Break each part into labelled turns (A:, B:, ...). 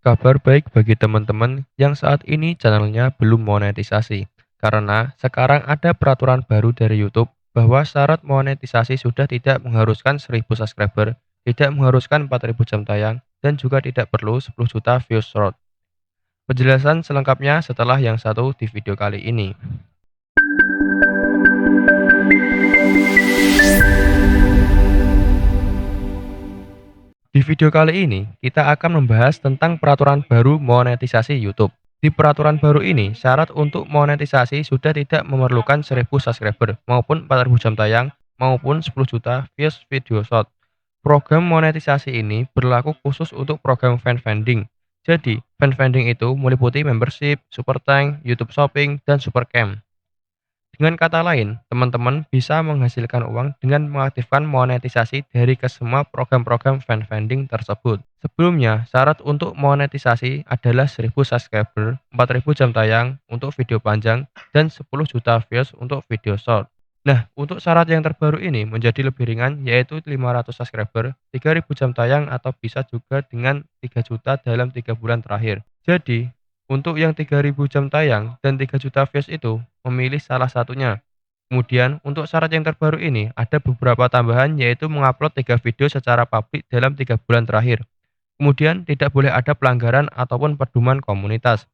A: Kabar baik bagi teman-teman yang saat ini channelnya belum monetisasi, karena sekarang ada peraturan baru dari YouTube bahwa syarat monetisasi sudah tidak mengharuskan 1000 subscriber, tidak mengharuskan 4000 jam tayang, dan juga tidak perlu 10 juta views short. Penjelasan selengkapnya setelah yang satu di video kali ini. Di video kali ini, kita akan membahas tentang peraturan baru monetisasi YouTube. Di peraturan baru ini, syarat untuk monetisasi sudah tidak memerlukan 1000 subscriber maupun 4000 jam tayang maupun 10 juta views video short. Program monetisasi ini berlaku khusus untuk program fan funding. Jadi, fan funding itu meliputi membership, super thank, YouTube Shopping, dan super cam. Dengan kata lain, teman-teman bisa menghasilkan uang dengan mengaktifkan monetisasi dari kesemua program-program fan funding tersebut. Sebelumnya, syarat untuk monetisasi adalah 1000 subscriber, 4000 jam tayang untuk video panjang, dan 10 juta views untuk video short. Nah, untuk syarat yang terbaru ini menjadi lebih ringan, yaitu 500 subscriber, 3000 jam tayang, atau bisa juga dengan 3 juta dalam 3 bulan terakhir. Jadi, untuk yang 3000 jam tayang dan 3 juta views itu, memilih salah satunya. Kemudian, untuk syarat yang terbaru ini, ada beberapa tambahan yaitu mengupload 3 video secara publik dalam 3 bulan terakhir. Kemudian, tidak boleh ada pelanggaran ataupun pedoman komunitas.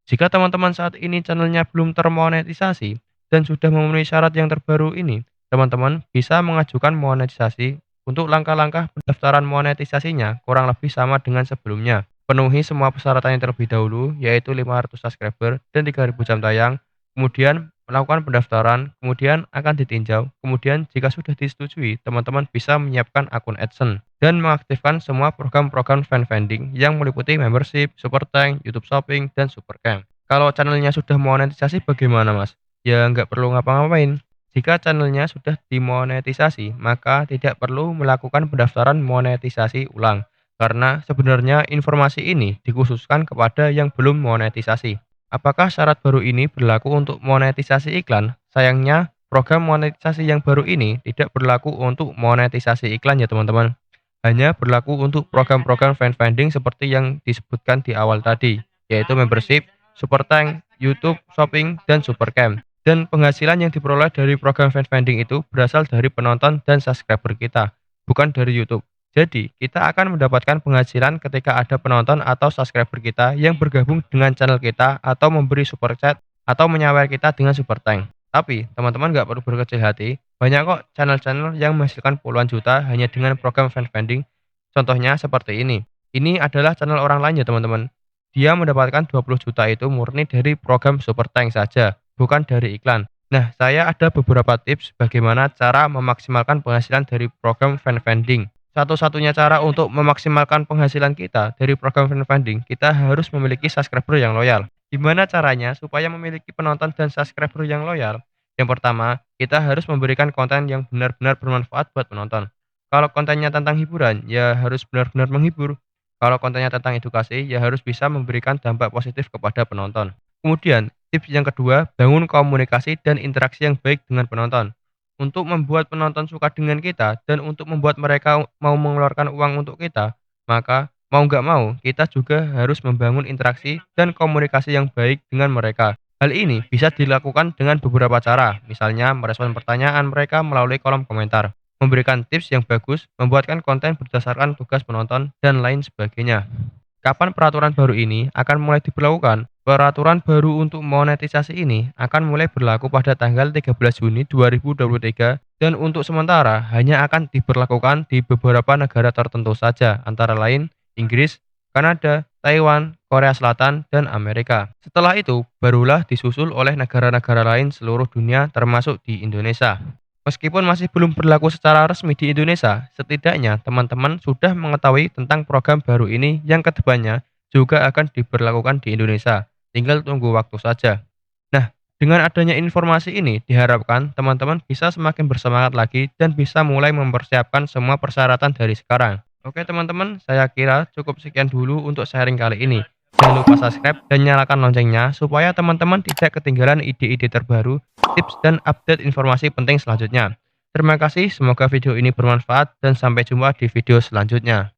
A: Jika teman-teman saat ini channelnya belum termonetisasi dan sudah memenuhi syarat yang terbaru ini, teman-teman bisa mengajukan monetisasi. Untuk langkah-langkah pendaftaran monetisasinya kurang lebih sama dengan sebelumnya. Penuhi semua persyaratan yang terlebih dahulu, yaitu 500 subscriber dan 3000 jam tayang, kemudian melakukan pendaftaran, kemudian akan ditinjau, kemudian jika sudah disetujui, teman-teman bisa menyiapkan akun AdSense dan mengaktifkan semua program-program fan funding yang meliputi membership, super thank, YouTube Shopping, dan super cam. Kalau channelnya sudah monetisasi bagaimana mas? Ya nggak perlu ngapa-ngapain. Jika channelnya sudah dimonetisasi, maka tidak perlu melakukan pendaftaran monetisasi ulang. Karena sebenarnya informasi ini dikhususkan kepada yang belum monetisasi. Apakah syarat baru ini berlaku untuk monetisasi iklan? Sayangnya, program monetisasi yang baru ini tidak berlaku untuk monetisasi iklan ya teman-teman. Hanya berlaku untuk program-program fan funding seperti yang disebutkan di awal tadi, yaitu membership, super thank, YouTube Shopping, dan super cam. Dan penghasilan yang diperoleh dari program fan funding itu berasal dari penonton dan subscriber kita, bukan dari YouTube. Jadi, kita akan mendapatkan penghasilan ketika ada penonton atau subscriber kita yang bergabung dengan channel kita atau memberi super chat atau menyawer kita dengan super thank. Tapi, teman-teman nggak perlu berkecil hati, banyak kok channel-channel yang menghasilkan puluhan juta hanya dengan program fan funding. Contohnya seperti ini. Ini adalah channel orang lain ya teman-teman. Dia mendapatkan 20 juta itu murni dari program super thank saja, bukan dari iklan. Nah, saya ada beberapa tips bagaimana cara memaksimalkan penghasilan dari program fan funding. Satu-satunya cara untuk memaksimalkan penghasilan kita dari program fan funding, kita harus memiliki subscriber yang loyal. Gimana caranya supaya memiliki penonton dan subscriber yang loyal? Yang pertama, kita harus memberikan konten yang benar-benar bermanfaat buat penonton. Kalau kontennya tentang hiburan, ya harus benar-benar menghibur. Kalau kontennya tentang edukasi, ya harus bisa memberikan dampak positif kepada penonton. Kemudian, tips yang kedua, bangun komunikasi dan interaksi yang baik dengan penonton. Untuk membuat penonton suka dengan kita dan untuk membuat mereka mau mengeluarkan uang untuk kita, maka mau nggak mau kita juga harus membangun interaksi dan komunikasi yang baik dengan mereka. Hal ini bisa dilakukan dengan beberapa cara, misalnya merespon pertanyaan mereka melalui kolom komentar, memberikan tips yang bagus, membuatkan konten berdasarkan tugas penonton, dan lain sebagainya. Kapan peraturan baru ini akan mulai diberlakukan? Peraturan baru untuk monetisasi ini akan mulai berlaku pada tanggal 13 Juni 2023 dan untuk sementara hanya akan diberlakukan di beberapa negara tertentu saja, antara lain Inggris, Kanada, Taiwan, Korea Selatan, dan Amerika. Setelah itu, barulah disusul oleh negara-negara lain seluruh dunia termasuk di Indonesia. Meskipun masih belum berlaku secara resmi di Indonesia, setidaknya teman-teman sudah mengetahui tentang program baru ini yang kedepannya juga akan diberlakukan di Indonesia. Tinggal tunggu waktu saja. Nah, dengan adanya informasi ini, diharapkan teman-teman bisa semakin bersemangat lagi dan bisa mulai mempersiapkan semua persyaratan dari sekarang. Oke teman-teman, saya kira cukup sekian dulu untuk sharing kali ini. Jangan lupa subscribe dan nyalakan loncengnya supaya teman-teman tidak ketinggalan ide-ide terbaru, tips, dan update informasi penting selanjutnya. Terima kasih, semoga video ini bermanfaat dan sampai jumpa di video selanjutnya.